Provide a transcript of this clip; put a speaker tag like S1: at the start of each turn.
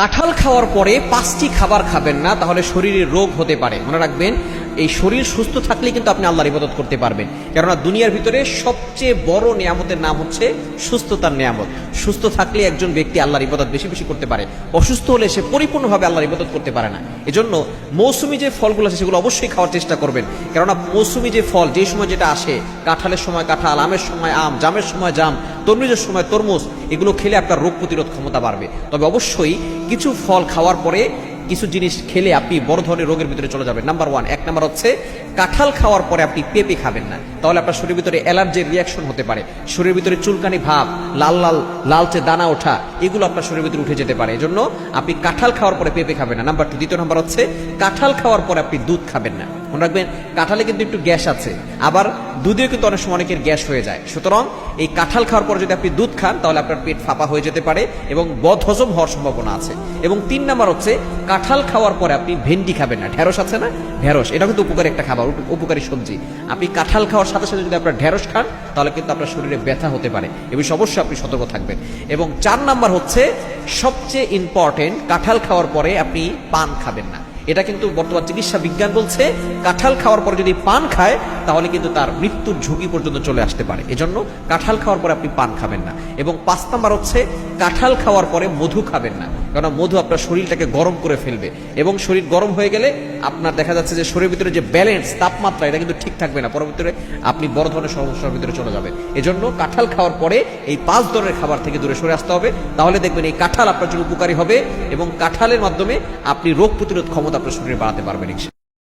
S1: কাঁঠাল খাওয়ার পরে 5টি খাবার খাবেন না, তাহলে শরীরে রোগ হতে পারে। মনে রাখবেন, এই শরীর সুস্থ থাকলে কিন্তু আপনি আল্লাহর ইবাদত করতে পারবেন। কেননা দুনিয়ার ভিতরে সবচেয়ে বড় নিয়ামতের নাম হচ্ছে সুস্থতার নিয়ামত। সুস্থ থাকলে একজন ব্যক্তি আল্লাহর ইবাদত বেশি বেশি করতে পারে, অসুস্থ হলে সে পরিপূর্ণভাবে আল্লাহর ইবাদত করতে পারে না। এজন্য মৌসুমী যে ফলগুলো আছে সেগুলো অবশ্যই খাওয়ার চেষ্টা করবেন। কেননা মৌসুমী যে ফল, যে সময় যেটা আসে, কাঁঠালের সময় কাঁঠাল, আমের সময় আম, জামের সময় জাম, তরমুজের সময় তরমুজ, এগুলো খেলে আপনার রোগ প্রতিরোধ ক্ষমতা বাড়বে। তবে অবশ্যই কিছু ফল খাওয়ার পরে কিছু জিনিস খেলে আপনি বড় ধরনের রোগের ভিতরে চলে যাবেন। এক নাম্বার হচ্ছে কাঁঠাল খাওয়ার পরে আপনি পেঁপে খাবেন না, তাহলে আপনার শরীরের ভিতরে অ্যালার্জির রিয়াকশন হতে পারে। শরীরের ভিতরে চুলকানি ভাব, লালচে দানা ওঠা, এগুলো আপনার শরীরের ভিতরে উঠে যেতে পারে। এজন্য আপনি কাঁঠাল খাওয়ার পরে পেঁপে খাবেন না। দ্বিতীয় নাম্বার হচ্ছে কাঁঠাল খাওয়ার পরে আপনি দুধ খাবেন না। মনে রাখবেন, কাঁঠালে কিন্তু একটু গ্যাস আছে, আবার দুধেও কিন্তু অনেক সময় অনেকের গ্যাস হয়ে যায়। সুতরাং এই কাঁঠাল খাওয়ার পরে যদি আপনি দুধ খান, তাহলে আপনার পেট ফাঁপা হয়ে যেতে পারে এবং বদহজম হওয়ার সম্ভাবনা আছে। এবং 3 নাম্বার হচ্ছে কাঁঠাল খাওয়ার পরে আপনি ভেন্ডি খাবেন না। ঢেঁড়স আছে না, ঢেঁড়স, এটা কিন্তু উপকারী একটা খাবার, উপকারী সবজি। আপনি কাঁঠাল খাওয়ার সাথে সাথে যদি আপনার ঢেঁড়স খান, তাহলে কিন্তু আপনার শরীরে ব্যথা হতে পারে। এ বিষয়ে অবশ্যই আপনি সতর্ক থাকবেন। এবং 4 নাম্বার হচ্ছে সবচেয়ে ইম্পর্টেন্ট, কাঁঠাল খাওয়ার পরে আপনি পান খাবেন না। এটা কিন্তু বর্তমান চিকিৎসা বিজ্ঞান বলছে, কাঁঠাল খাওয়ার পরে যদি পান খায়, তাহলে কিন্তু তার মৃত্যুর ঝুঁকি পর্যন্ত চলে আসতে পারে। এজন্য কাঁঠাল খাওয়ার পরে আপনি পান খাবেন না। এবং 5 নাম্বার হচ্ছে কাঁঠাল খাওয়ার পরে মধু খাবেন না, কারণ মধু আপনার শরীরটাকে গরম করে ফেলবে এবং শরীর গরম হয়ে গেলে আপনার দেখা যাচ্ছে যে শরীরের ভিতরে যে ব্যালেন্স, তাপমাত্রা, এটা কিন্তু ঠিক থাকবে না। পরবর্তীতে আপনি বড় ধরনের সমস্যার ভিতরে চলে যাবেন। এজন্য কাঁঠাল খাওয়ার পরে এই 5 ধরনের খাবার থেকে দূরে সরে আসতে হবে। তাহলে দেখবেন এই কাঁঠাল আপনার জন্য উপকারী হবে এবং কাঁঠালের মাধ্যমে আপনি রোগ প্রতিরোধ ক্ষমতা আপনার শরীরে বাড়াতে পারবেন।